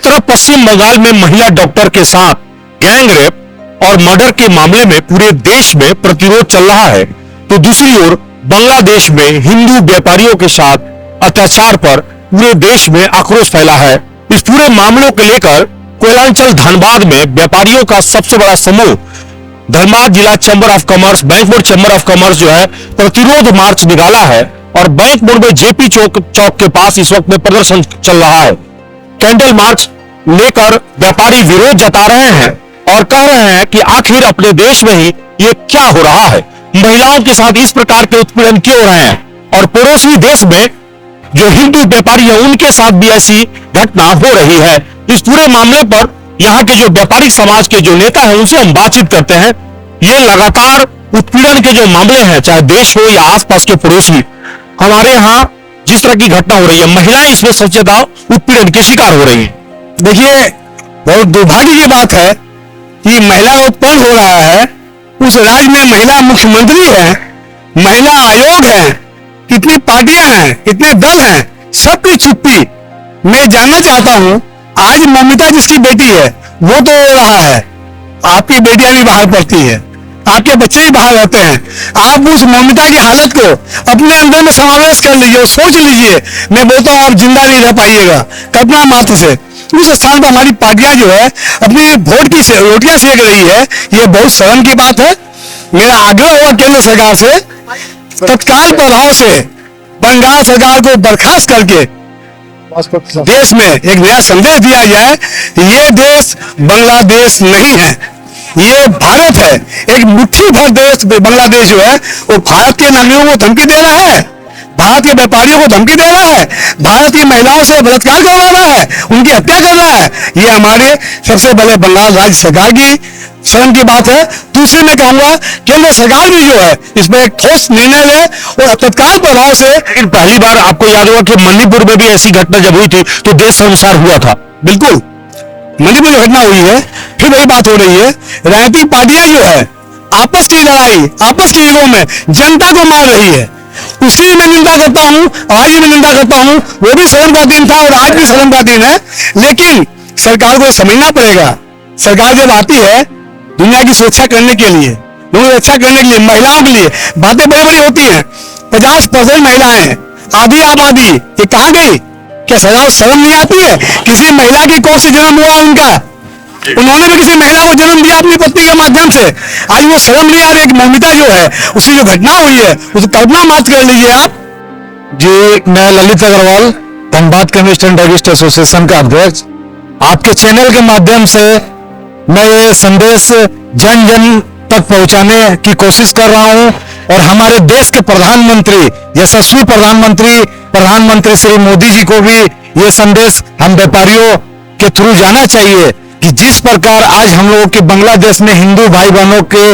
तरफ पश्चिम बंगाल में महिला डॉक्टर के साथ गैंग रेप और मर्डर के मामले में पूरे देश में प्रतिरोध चल रहा है, तो दूसरी ओर बांग्लादेश में हिंदू व्यापारियों के साथ अत्याचार पर पूरे देश में आक्रोश फैला है। इस पूरे मामलों को लेकर कोयलांचल धनबाद में व्यापारियों का सबसे बड़ा समूह धनबाद जिला chamber of commerce, bank board chamber of commerce जो है प्रतिरोध मार्च निकाला है और बैंक बोर्ड में जेपी चौक के पास इस वक्त में प्रदर्शन चल रहा है। कैंडल मार्च लेकर व्यापारी विरोध जता रहे हैं और कह रहे हैं कि आखिर अपने देश में ही ये क्या हो रहा है, महिलाओं के साथ इस प्रकार के उत्पीड़न क्यों हो रहे हैं और पड़ोसी देश में जो हिंदू व्यापारी है उनके साथ भी ऐसी घटना हो रही है। इस पूरे मामले पर यहाँ के जो व्यापारिक समाज के जो नेता हैं उनसे हम बातचीत करते हैं। ये लगातार उत्पीड़न के जो मामले हैं, चाहे देश हो या आसपास के पड़ोसी, हमारे यहाँ जिस तरह की घटना हो रही है, महिलाएं इसमें सबसे ज्यादा उत्पीड़न के शिकार हो रही है। देखिए, बहुत दुर्भाग्य की बात है कि महिला उत्पन्न हो रहा है। उस राज्य में महिला मुख्यमंत्री है, महिला आयोग है, कितनी पार्टियां हैं, कितने दल हैं, सबकी चुप्पी। मैं जानना चाहता हूं, आज ममिता जिसकी बेटी है वो तो रो रहा है, आपकी बेटियां भी बाहर पढ़ती है, आपके बच्चे भी बाहर रहते हैं। आप उस ममिता की हालत को अपने अंदर में समावेश कर लीजिए और सोच लीजिए। मैं बोलता हूं आप जिंदा नहीं रह पाइएगा कल्पना मात्र से। उस स्थान पर हमारी पार्टियां जो है अपनी वोट की रोटियां सेक रही है, ये बहुत शर्म की बात है। मेरा आग्रह होगा केंद्र सरकार से तत्काल प्रभाव से बंगाल सरकार को बर्खास्त करके देश में एक नया संदेश दिया जाए। ये देश बांग्लादेश नहीं है, ये भारत है। एक मुट्ठी भर देश बांग्लादेश जो है वो भारत के नागरिकों को धमकी दे रहा है, भारत के व्यापारियों को धमकी दे रहा है, भारत की महिलाओं से बलात्कार करवा रहा है, उनकी हत्या कर रहा है। ये हमारे सबसे बड़े बंगाल राज्य सरकार की शर्म की बात है। दूसरी मैं कहूंगा केंद्र सरकार भी जो है इसमें एक ठोस निर्णय ले और तत्काल प्रभाव से। लेकिन पहली बार आपको याद होगा कि मणिपुर में भी ऐसी घटना जब हुई थी तो देश शर्मसार हुआ था। बिल्कुल, मणिपुर में घटना हुई है, फिर वही बात हो रही है। राजनीतिक पार्टियां जो है आपस की लड़ाई, आपस की ईगो में जनता को मार रही है। उसी में निंदा करता हूं, आज भी निंदा करता हूं। वो भी शर्म का दिन था और आज भी शर्म का दिन है। लेकिन सरकार को समझना पड़ेगा, सरकार जब आती है दुनिया की सुरक्षा करने के लिए, लोगों की रक्षा करने के लिए, महिलाओं के लिए बातें बड़ी बड़ी होती हैं। 50% महिलाएं, आधी आबादी, ये कहां गई? क्या सजा शर्म नहीं आती है? किसी महिला की कोख से जन्म हुआ उनका, उन्होंने भी किसी महिला को जन्म दिया अपनी पत्नी के माध्यम से। आज वो शर्म नहीं आ रही कि ममिता जो है उसकी जो घटना हुई है उसे कल्पना मात्र कर लीजिए आप। जी, मैं Lalit Agarwal, Dhanbad chemist and druggist association का अध्यक्ष। आपके चैनल के माध्यम से मैं ये संदेश जन जन तक पहुंचाने की कोशिश कर रहा हूं और हमारे देश के प्रधानमंत्री, यशस्वी प्रधानमंत्री श्री मोदी जी को भी ये संदेश हम व्यापारियों के थ्रू जाना चाहिए कि जिस प्रकार आज हम लोगों के बांग्लादेश में हिंदू भाई बहनों के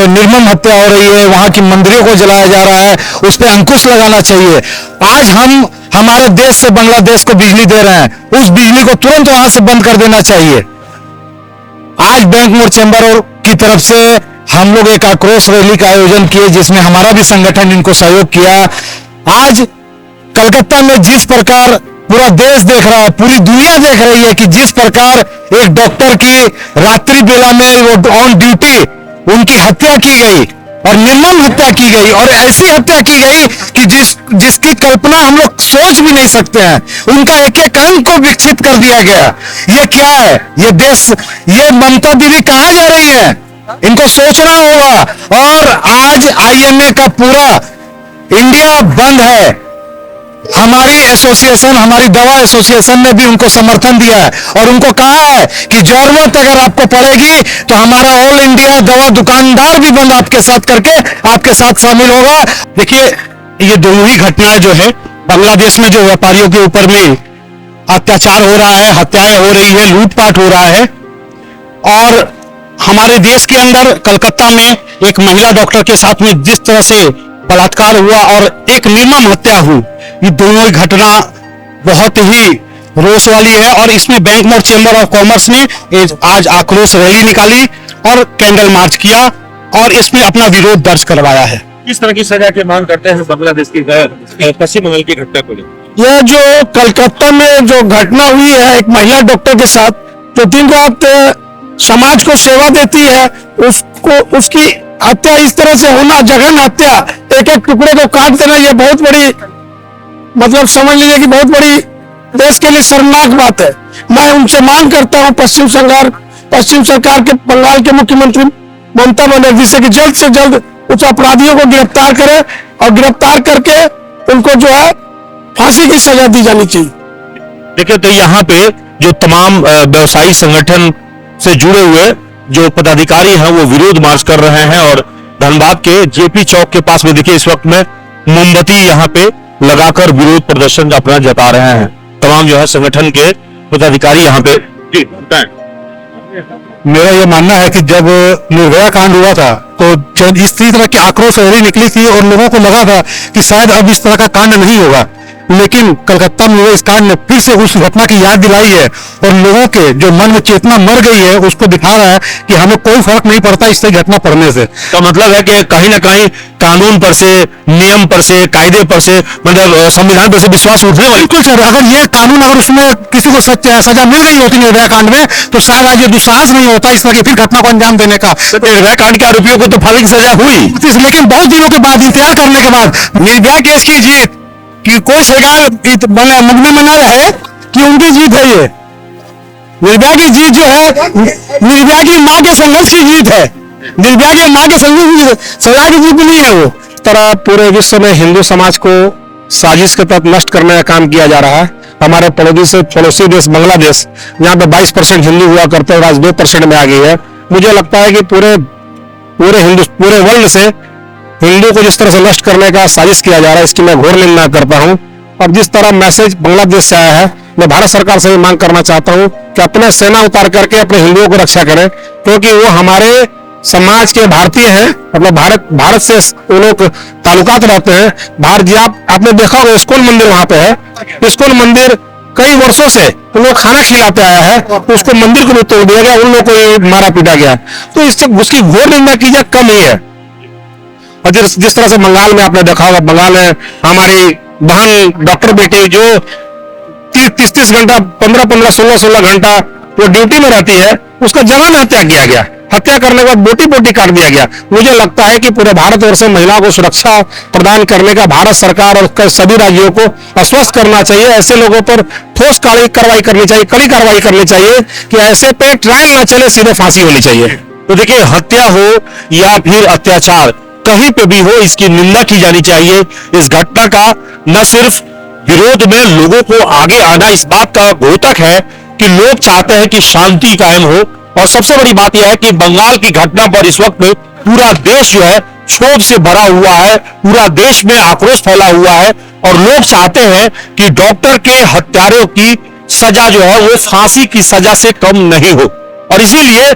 निर्मम हत्या हो रही है, वहां की मंदिरों को जलाया जा रहा है, उस पर अंकुश लगाना चाहिए। आज हम हमारे देश से बांग्लादेश को बिजली दे रहे हैं, उस बिजली को तुरंत वहां से बंद कर देना चाहिए। आज बैंक बोर्ड चैम्बर की तरफ से हम लोग एक आक्रोश रैली का आयोजन किए जिसमें हमारा भी संगठन इनको सहयोग किया। आज कलकत्ता में जिस प्रकार पूरा देश देख रहा है, पूरी दुनिया देख रही है कि जिस प्रकार एक डॉक्टर की रात्रि बेला में वो ऑन ड्यूटी उनकी हत्या की गई और निर्मम हत्या की गई और ऐसी हत्या की गई कि जिसकी कल्पना हम लोग सोच भी नहीं सकते हैं। उनका एक एक अंग को विकसित कर दिया गया। ये क्या है? ये देश, ये ममता दीदी कहाँ जा रही है? इनको सोचना होगा। और आज आईएमए का पूरा इंडिया बंद है। हमारी एसोसिएशन, हमारी दवा एसोसिएशन ने भी उनको समर्थन दिया है और उनको कहा है कि जरूरत अगर आपको पड़ेगी तो हमारा ऑल इंडिया दवा दुकानदार भी बंद आपके साथ करके आपके साथ शामिल होगा। देखिए, ये दोनों ही घटनाएं जो है बांग्लादेश में जो व्यापारियों के ऊपर में अत्याचार हो रहा है, हत्याएं हो रही है, लूटपाट हो रहा है, और हमारे देश के अंदर कलकत्ता में एक महिला डॉक्टर के साथ में जिस तरह से बलात्कार हुआ और एक निर्मम हत्या हुई, ये दोनों ही घटना बहुत ही रोष वाली है। और इसमें bank board chamber of commerce ने आज आक्रोश रैली निकाली और कैंडल मार्च किया और इसमें अपना विरोध दर्ज करवाया है। किस तरह की सजा की मांग करते हैं बांग्लादेश की पश्चिम बंगाल की घटना को लेकर? यह जो कलकत्ता में जो घटना हुई है एक महिला डॉक्टर के साथ जो दिन रात समाज को सेवा देती है, उसकी हत्या इस तरह से होना, जघन्य हत्या, एक एक टुकड़े को काट देना, यह बहुत बड़ी, मतलब समझ लीजिए कि बहुत बड़ी देश के लिए शर्मनाक बात है। मैं उनसे मांग करता हूं पश्चिम सरकार के, बंगाल के मुख्यमंत्री ममता बनर्जी से कि जल्द से जल्द उस अपराधियों को गिरफ्तार करें और गिरफ्तार करके उनको जो है फांसी की सजा दी जानी चाहिए। देखिए, तो यहाँ पे जो तमाम व्यवसायी संगठन से जुड़े हुए जो पदाधिकारी हैं वो विरोध मार्च कर रहे हैं और धनबाद के जेपी चौक के पास में देखिए इस वक्त में मोमबत्ती यहाँ पे लगाकर विरोध प्रदर्शन अपना जता रहे हैं तमाम जो है संगठन के पदाधिकारी यहाँ पे। जी बताएं। मेरा यह मानना है कि जब निर्भया कांड हुआ था तो इस तरह की आक्रोश रैली निकली थी और लोगों को लगा था कि शायद अब इस तरह का कांड नहीं होगा, लेकिन कलकत्ता में हुए इस कांड ने फिर से उस घटना की याद दिलाई है और लोगों के जो मन में चेतना मर गई है उसको दिखा रहा है कि हमें कोई फर्क नहीं पड़ता इससे घटना पड़ने से। तो मतलब है कि कहीं ना कहीं कानून पर से, नियम पर से, कायदे पर से, मतलब संविधान पर से विश्वास उठने वाली। बिल्कुल सर, अगर ये कानून, अगर उसमें किसी को सजा मिल गई होती निर्भया कांड में तो शायद आज ये दुस्साहस नहीं होता इस तरह की फिर घटना को अंजाम देने का। निर्भया कांड के आरोपियों को तो फांसी की सजा हुई, लेकिन बहुत दिनों के बाद, इंतजार करने के बाद निर्भया केस की जीत कि कोई सरकार मुकदमे में न रहे कि उनकी जीत है। ये निर्भया की जीत जो है निर्भया की मां के संघर्ष की जीत है, निर्भया की मां के संघर्ष सजा की जीत नहीं है। वो तरह पूरे विश्व में हिंदू समाज को साजिश के तहत नष्ट करने का काम किया जा रहा है। हमारे पड़ोसी देश बांग्लादेश, यहाँ पे 22% हिंदू हुआ करते हैं, आज 2% में आ गई है। मुझे लगता है कि पूरे वर्ल्ड से हिंदू को जिस तरह से नष्ट करने का साजिश किया जा रहा है इसकी मैं घोर निंदा करता हूं। और जिस तरह मैसेज बांग्लादेश से आया है, मैं भारत सरकार से भी मांग करना चाहता हूं कि अपने सेना उतार करके अपने हिंदुओं को रक्षा करें, क्योंकि वो हमारे समाज के भारतीय हैं, मतलब भारत से वो लोग ताल्लुकात रहते हैं। बाहर जी आपने देखा होगा इस्कॉन मंदिर वहां पे है, इस्कॉन मंदिर कई वर्षों से उन लोग खाना खिलाते आया है, उसको मंदिर को भी तोड़ दिया गया, उन लोगों को मारा पीटा गया। तो इससे उसकी घोर निंदा कीजिए, कम ही है। और जिस तरह से बंगाल में आपने देखा होगा, बंगाल में हमारी बहन डॉक्टर बेटी जो 30 घंटा 15 16 घंटा वो ड्यूटी में रहती है, उसका जवान हत्या किया गया, हत्या करने के बाद बोटी काट दिया गया। मुझे लगता है कि पूरे भारतवर्ष में महिलाओं को सुरक्षा प्रदान करने का भारत सरकार और सभी राज्यों को आश्वस्त करना चाहिए। ऐसे लोगों पर ठोस कार्रवाई करनी चाहिए, कड़ी कार्रवाई करनी चाहिए कि ऐसे पे ट्रायल ना चले, सीधे फांसी होनी चाहिए। तो देखिए, हत्या हो या फिर अत्याचार कहीं पे भी हो, इसकी निंदा की जानी चाहिए। इस घटना का न सिर्फ विरोध में लोगों को आगे आना इस बात का द्योतक है कि लोग चाहते हैं कि शांति कायम हो, और सबसे बड़ी बात यह है कि बंगाल की घटना पर इस वक्त में पूरा देश जो है क्षोभ से भरा हुआ है, पूरा देश में आक्रोश फैला हुआ है और लोग चाहते हैं कि डॉक्टर के हत्यारों की सजा जो है वो फांसी की सजा से कम नहीं हो। और इसीलिए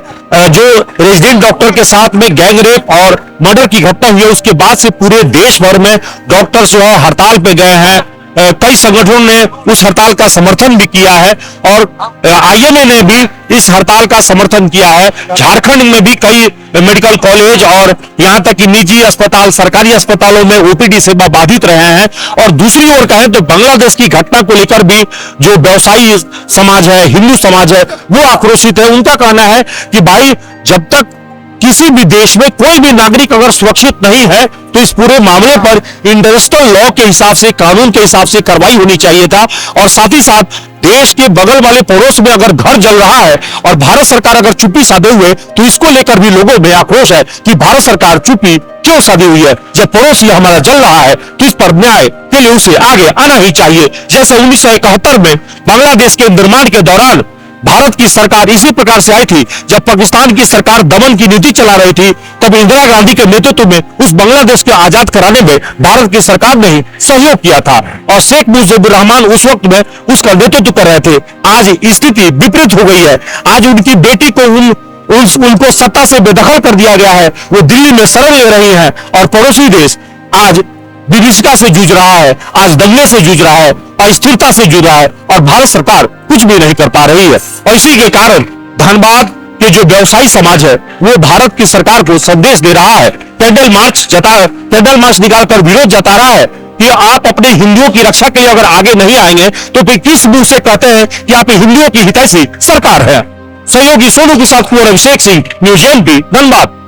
जो रेजिडेंट डॉक्टर के साथ में गैंगरेप और मर्डर की घटना हुई है उसके बाद से पूरे देश भर में डॉक्टर्स जो है हड़ताल पे गए हैं। कई संगठनों ने उस हड़ताल का समर्थन भी किया है और आईएमए ने भी इस हड़ताल का समर्थन किया है। झारखंड में भी कई मेडिकल कॉलेज और यहां तक कि निजी अस्पताल, सरकारी अस्पतालों में ओपीडी सेवा बाधित रहे हैं। और दूसरी ओर कहें तो बांग्लादेश की घटना को लेकर भी जो व्यवसायी समाज है, हिंदू समाज है, वो आक्रोशित है। उनका कहना है कि भाई, जब तक किसी भी देश में कोई भी नागरिक अगर सुरक्षित नहीं है तो इस पूरे मामले पर इंटरनेशनल लॉ के हिसाब से, कानून के हिसाब से कार्रवाई होनी चाहिए था। और साथ ही साथ देश के बगल वाले पड़ोस में अगर घर जल रहा है और भारत सरकार अगर चुप्पी साधे हुए, तो इसको लेकर भी लोगों में आक्रोश है कि भारत सरकार चुप्पी क्यों साधी हुई है। जब पड़ोसी हमारा जल रहा है तो इस पर न्याय के लिए उसे आगे आना ही चाहिए। जैसे 1971 में बांग्लादेश के निर्माण के दौरान भारत की सरकार इसी प्रकार से आई थी, जब पाकिस्तान की सरकार दमन की नीति चला रही थी, तब इंदिरा गांधी के नेतृत्व में उस बांग्लादेश को आजाद कराने में भारत की सरकार ने ही सहयोग किया था और शेख मुजीबुर रहमान उस वक्त में उसका नेतृत्व कर रहे थे। आज स्थिति विपरीत हो गई है। आज उनकी बेटी को उनको सत्ता से बेदखल कर दिया गया है, वो दिल्ली में शरण ले रही है और पड़ोसी देश आज विभीषिका से जूझ रहा है, आज दंगे से जूझ रहा है, अस्थिरता से जूझ रहा है और भारत सरकार कुछ भी नहीं कर पा रही है। और इसी के कारण धनबाद के जो व्यवसायी समाज है वो भारत की सरकार को संदेश दे रहा है। कैंडल मार्च निकालकर विरोध जता रहा है कि आप अपने हिंदुओं की रक्षा के लिए अगर आगे नहीं आएंगे तो फिर किस मुंह से कहते हैं कि आप हिंदुओं की हितैषी सरकार है। सहयोगी सोनू के साथ कुंवर अभिषेक सिंह, न्यूज़ एमपी, धनबाद।